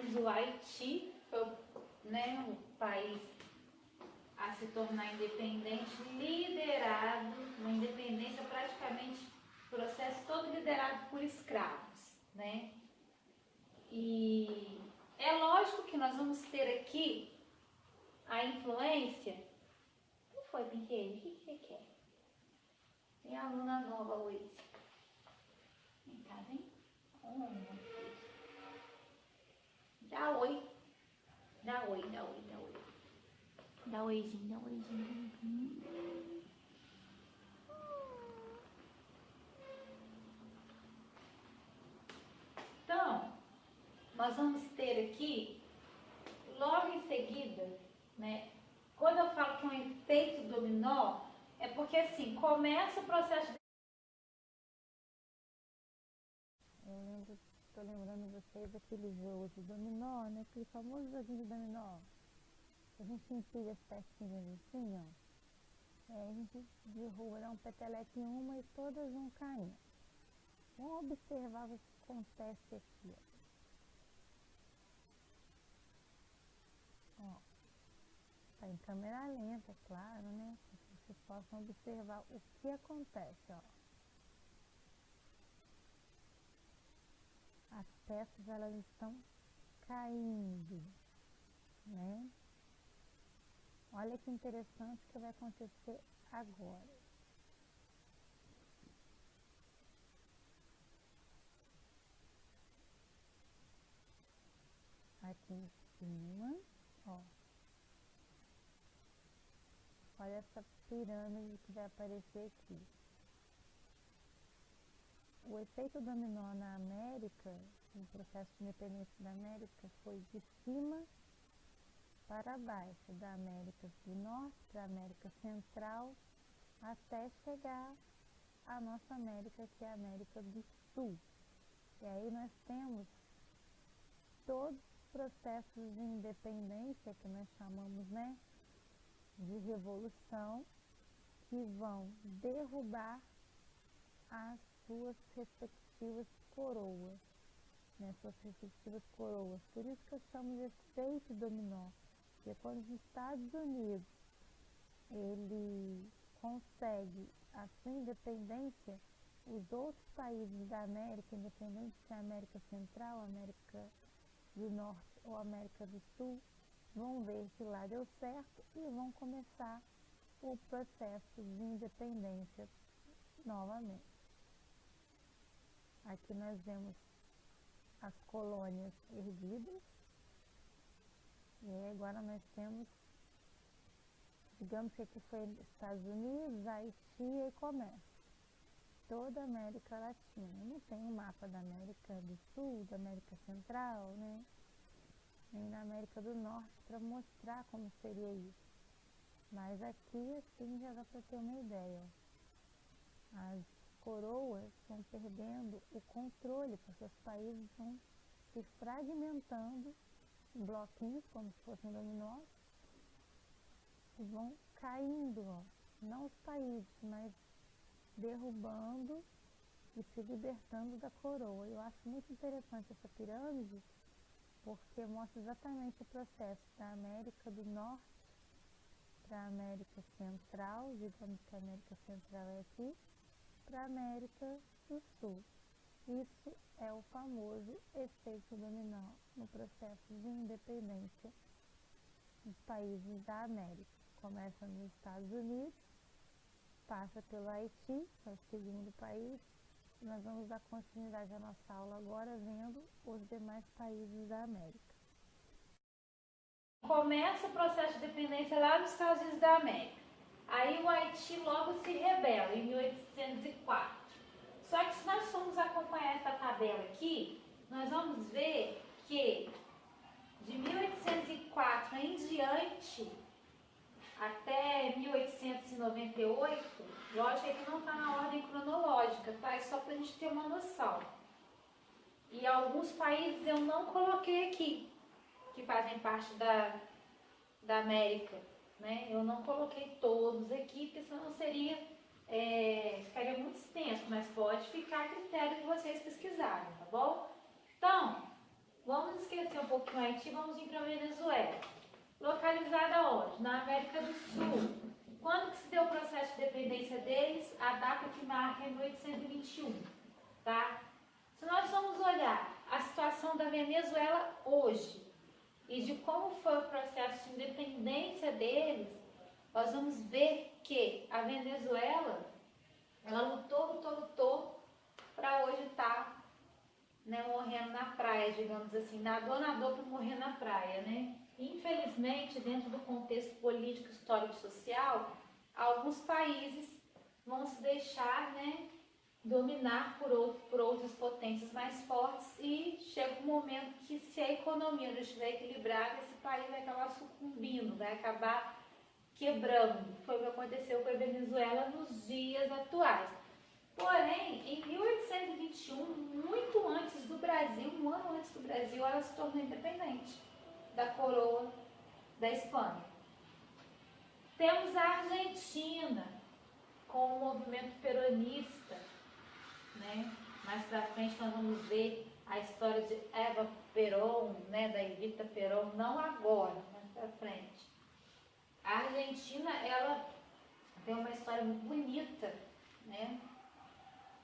vimos o Haiti, foi, né, o país a se tornar independente, liderado, uma independência praticamente, processo todo liderado por escravos, né? E é lógico que nós vamos ter aqui a influência. O que foi, Pinheiro? O que você quer? Tem aluna nova hoje. Vem cá, vem. Dá oi. Dá oi, dá oi, dá oi. Dá oizinho, dá oizinho. Então, nós vamos ter aqui, logo em seguida, né? Quando eu falo que é um efeito dominó, é porque assim, começa o processo de... Estou lembrando vocês daquele jogo de dominó, né? Aquele famoso joguinho de dominó. A gente empilha as pecinhas assim, ó. A gente derruba, dá um peteleque em uma e todas vão caindo. Vamos observar o que acontece aqui, ó. Tá em câmera lenta, claro, né? Para que vocês possam observar o que acontece, ó. As peças, elas estão caindo, né? Olha que interessante o que vai acontecer agora. Aqui em cima, ó. Olha essa pirâmide que vai aparecer aqui. O efeito dominó na América, no processo de independência da América, foi de cima para baixo, da América do Norte para a América Central, até chegar à nossa América, que é a América do Sul. E aí nós temos todos os processos de independência, que nós chamamos, né, de revolução, que vão derrubar as suas respectivas coroas, né, suas respectivas coroas. Por isso que eu chamo de efeito dominó, porque quando os Estados Unidos ele consegue a sua independência, os outros países da América, independente se é a América Central, América do Norte ou América do Sul, vão ver que lá deu certo e vão começar o processo de independência novamente. Aqui nós vemos as colônias erguidas, e aí agora nós temos, digamos que aqui foi Estados Unidos, Haiti, e começa toda a América Latina. Não tem um mapa da América do Sul, da América Central, né, nem da América do Norte para mostrar como seria isso. Mas aqui assim já dá para ter uma ideia, ó. As coroas vão perdendo o controle, porque os países vão se fragmentando em bloquinhos, como se fossem dominós, e vão caindo, ó. Não os países, mas derrubando e se libertando da coroa. Eu acho muito interessante essa pirâmide, porque mostra exatamente o processo da América do Norte para a América Central, digamos que a América Central é aqui, para a América do Sul. Isso é o famoso efeito dominó no processo de independência dos países da América. Começa nos Estados Unidos, passa pelo Haiti, que é o segundo país, e nós vamos dar continuidade à nossa aula agora vendo os demais países da América. Começa o processo de independência lá nos Estados Unidos da América. Aí o Haiti logo se rebela, em 1804. Só que se nós formos acompanhar essa tabela aqui, nós vamos ver que de 1804 em diante, até 1898, lógico que não está na ordem cronológica, tá? É só para a gente ter uma noção. E alguns países eu não coloquei aqui, que fazem parte da América, né? Eu não coloquei todos aqui, porque senão ficaria muito extenso, mas pode ficar a critério de vocês pesquisarem, tá bom? Então, Vamos esquecer um pouquinho o Haiti, vamos vir para a Venezuela. Localizada onde? Na América do Sul. Quando que se deu o processo de independência deles? A data que marca é 1821, tá? Se nós vamos olhar a situação da Venezuela hoje e de como foi o processo de independência deles, nós vamos ver que a Venezuela, ela lutou para hoje estar, né, morrendo na praia, digamos assim, nadou para morrer na praia, né? Infelizmente, dentro do contexto político, histórico e social, alguns países vão se deixar, né, dominar por outras potências mais fortes e chega um momento que, se a economia não estiver equilibrada, esse país vai acabar sucumbindo, vai acabar quebrando. Foi o que aconteceu com a Venezuela nos dias atuais. Porém, em 1821, muito antes do Brasil, um ano antes do Brasil, ela se tornou independente da coroa da Espanha. Temos a Argentina com o movimento peronista, né? Mais pra frente nós vamos ver a história de Eva Perón, né? Da Evita Perón, não agora, mas pra frente. A Argentina, ela tem uma história muito bonita, né?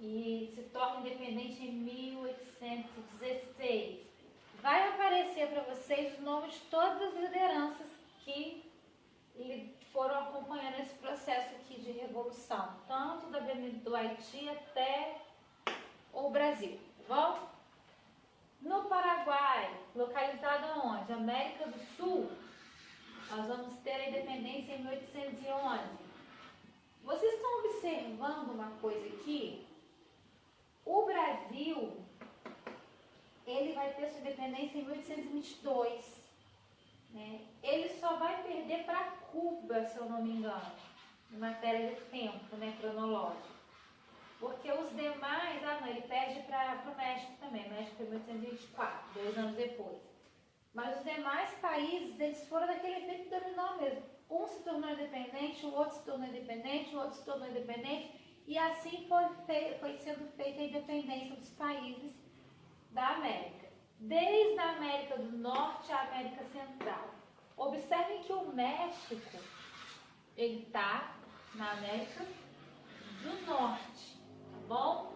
E se torna independente em 1816. Vai aparecer para vocês os nomes de todas as lideranças que foram acompanhando esse processo aqui de revolução, tanto do Haiti até o Brasil, tá bom? No Paraguai, localizado onde? América do Sul, nós vamos ter a independência em 1811. Vocês estão observando uma coisa aqui? O Brasil, ele vai ter sua independência em 1822, né? Ele só vai perder para Cuba, se eu não me engano, em matéria de tempo, né, cronológico. Porque os demais, ele perde para o México também. O México foi em 1824, 2 anos depois. Mas os demais países, eles foram daquele efeito dominó mesmo. Um se tornou independente, o outro se tornou independente, o outro se tornou independente. E assim foi sendo feita a independência dos países da América. Desde a América do Norte à América Central. Observem que o México, ele está na América do Norte, tá bom?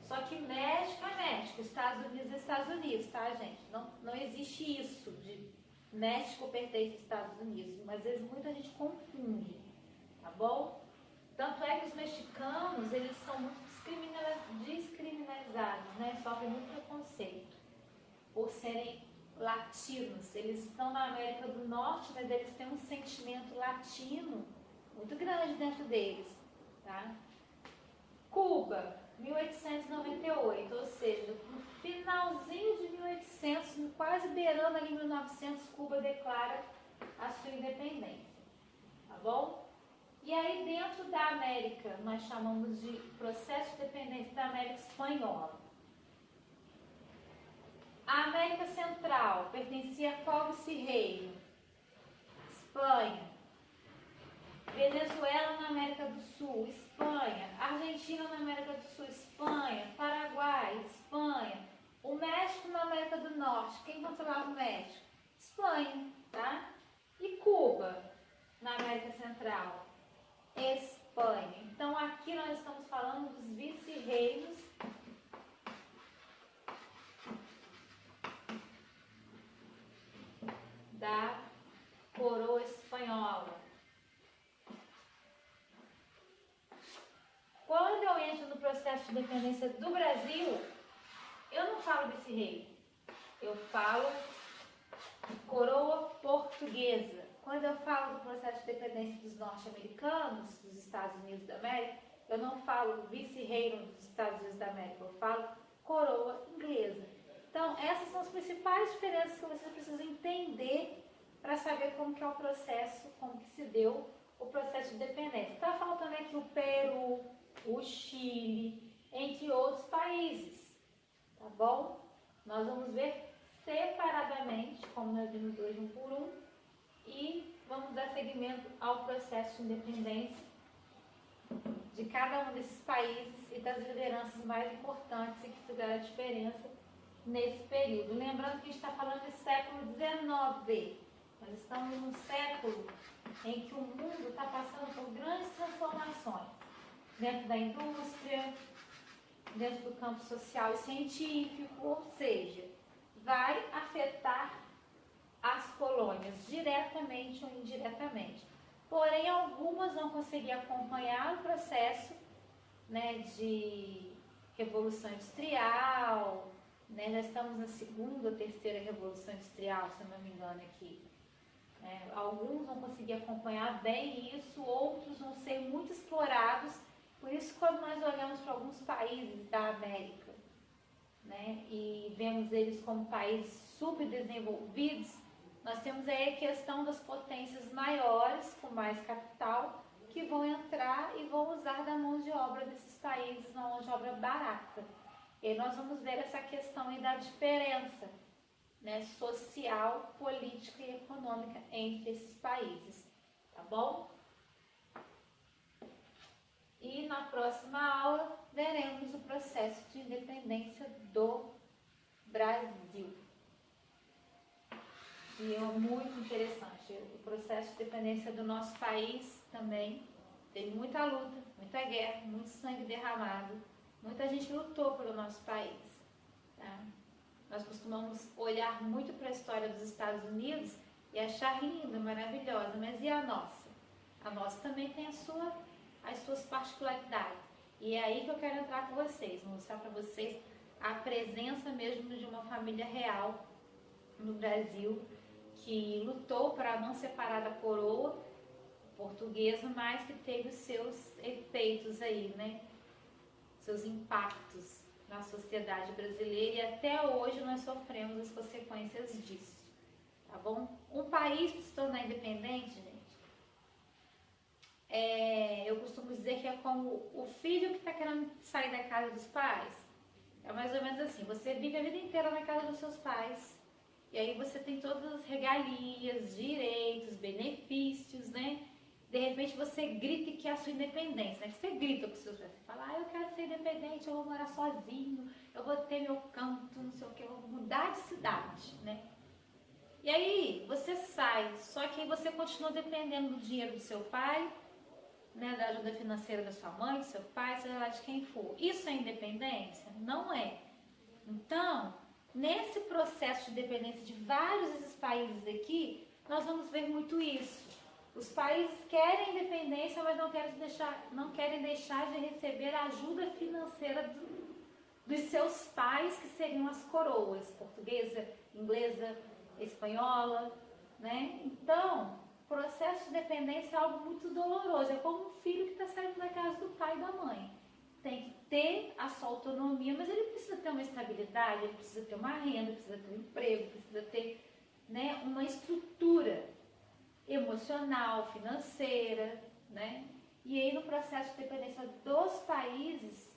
Só que México é México, Estados Unidos é Estados Unidos, tá, gente? Não existe isso de México pertence aos Estados Unidos, mas às vezes muita gente confunde, tá bom? Tanto é que os mexicanos, eles são muito descriminalizados, né? Sofrem muito preconceito por serem latinos. Eles estão na América do Norte, mas eles têm um sentimento latino muito grande dentro deles, tá? Cuba, 1898, ou seja, no finalzinho de 1800, quase beirando ali 1900, Cuba declara a sua independência, tá bom? E aí, dentro da América, nós chamamos de processo de independência da América Espanhola. A América Central pertencia a qual vice-reino? Espanha. Venezuela na América do Sul, Espanha. Argentina na América do Sul, Espanha. Paraguai, Espanha. O México na América do Norte. Quem controlava o México? Espanha, tá? E Cuba na América Central? Espanha. Então aqui nós estamos falando dos vice-reinos da coroa espanhola. Quando eu entro no processo de independência do Brasil, eu não falo vice-rei, eu falo coroa portuguesa. Quando eu falo do processo de independência dos norte-americanos, dos Estados Unidos da América, eu não falo vice-reino dos Estados Unidos da América, eu falo coroa inglesa. Então, essas são as principais diferenças que vocês precisam entender para saber como que é o processo, como que se deu o processo de independência. Está faltando aqui o Peru, o Chile, entre outros países, tá bom? Nós vamos ver separadamente, como nós vimos hoje um por um, e vamos dar seguimento ao processo de independência de cada um desses países e das lideranças mais importantes e que fizeram a diferença nesse período. Lembrando que a gente está falando de século XIX. Nós estamos num século em que o mundo está passando por grandes transformações dentro da indústria, dentro do campo social e científico, ou seja, vai afetar as colônias diretamente ou indiretamente. Porém, algumas vão conseguir acompanhar o processo, né, de Revolução Industrial, né, nós estamos na segunda ou terceira Revolução Industrial, se eu não me engano aqui. Alguns vão conseguir acompanhar bem isso, outros vão ser muito explorados. Por isso, quando nós olhamos para alguns países da América, né, e vemos eles como países subdesenvolvidos, nós temos aí a questão das potências maiores, com mais capital, que vão entrar e vão usar da mão de obra desses países, uma mão de obra barata. E aí nós vamos ver essa questão aí da diferença, né, social, política e econômica entre esses países, tá bom? E na próxima aula veremos o processo de independência do Brasil. E é muito interessante, o processo de independência do nosso país também teve muita luta, muita guerra, muito sangue derramado, muita gente lutou pelo nosso país, tá? Nós costumamos olhar muito para a história dos Estados Unidos e achar linda, maravilhosa, mas e a nossa? A nossa também tem as suas particularidades. E é aí que eu quero entrar com vocês, mostrar para vocês a presença mesmo de uma família real no Brasil, que lutou para não separar da coroa portuguesa, mas que teve os seus efeitos aí, né? Seus impactos na sociedade brasileira, e até hoje nós sofremos as consequências disso, tá bom? Um país que se tornar independente, gente, eu costumo dizer que é como o filho que está querendo sair da casa dos pais. É mais ou menos assim, você vive a vida inteira na casa dos seus pais, e aí você tem todas as regalias, direitos, benefícios, né? De repente você grita que é a sua independência, né? Você grita com seus pais, você fala, eu quero ser independente, eu vou morar sozinho, eu vou ter meu canto, não sei o que, eu vou mudar de cidade, né? E aí você sai, só que aí você continua dependendo do dinheiro do seu pai, né, da ajuda financeira da sua mãe, do seu pai, seja lá de quem for. Isso é independência? Não é. Então, nesse processo de dependência de vários desses países aqui, nós vamos ver muito isso. Os países querem independência, mas não querem deixar de receber a ajuda financeira dos seus pais, que seriam as coroas, portuguesa, inglesa, espanhola, né? Então, o processo de dependência é algo muito doloroso, é como um filho que está saindo da casa do pai e da mãe. Tem que ter a sua autonomia, mas ele precisa ter uma estabilidade, ele precisa ter uma renda, precisa ter um emprego, precisa ter, né, uma estrutura emocional, financeira, né? E aí no processo de dependência dos países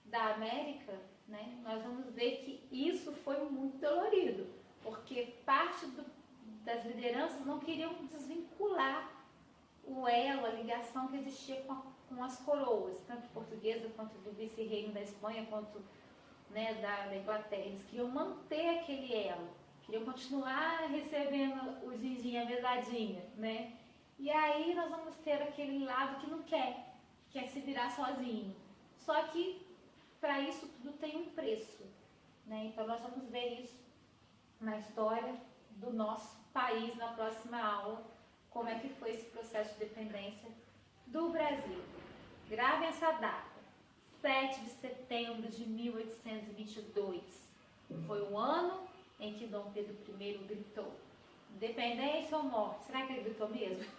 da América, né, nós vamos ver que isso foi muito dolorido, porque parte das lideranças não queriam desvincular o elo, a ligação que existia com as coroas, tanto portuguesa quanto do vice-reino da Espanha, quanto, né, da Inglaterra. Eles queriam manter aquele elo, queriam continuar recebendo o din-din, a mesadinha, né? E aí nós vamos ter aquele lado que não quer se virar sozinho. Só que para isso tudo tem um preço, né? Então nós vamos ver isso na história do nosso país na próxima aula, como é que foi esse processo de dependência do Brasil. Gravem essa data, 7 de setembro de 1822. Foi o ano em que Dom Pedro I gritou, independência ou morte? Será que ele gritou mesmo?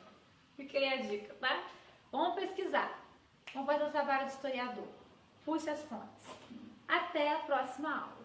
Fica aí a dica, tá? Vamos pesquisar. Vamos fazer um trabalho de historiador. Puxe as fontes. Até a próxima aula.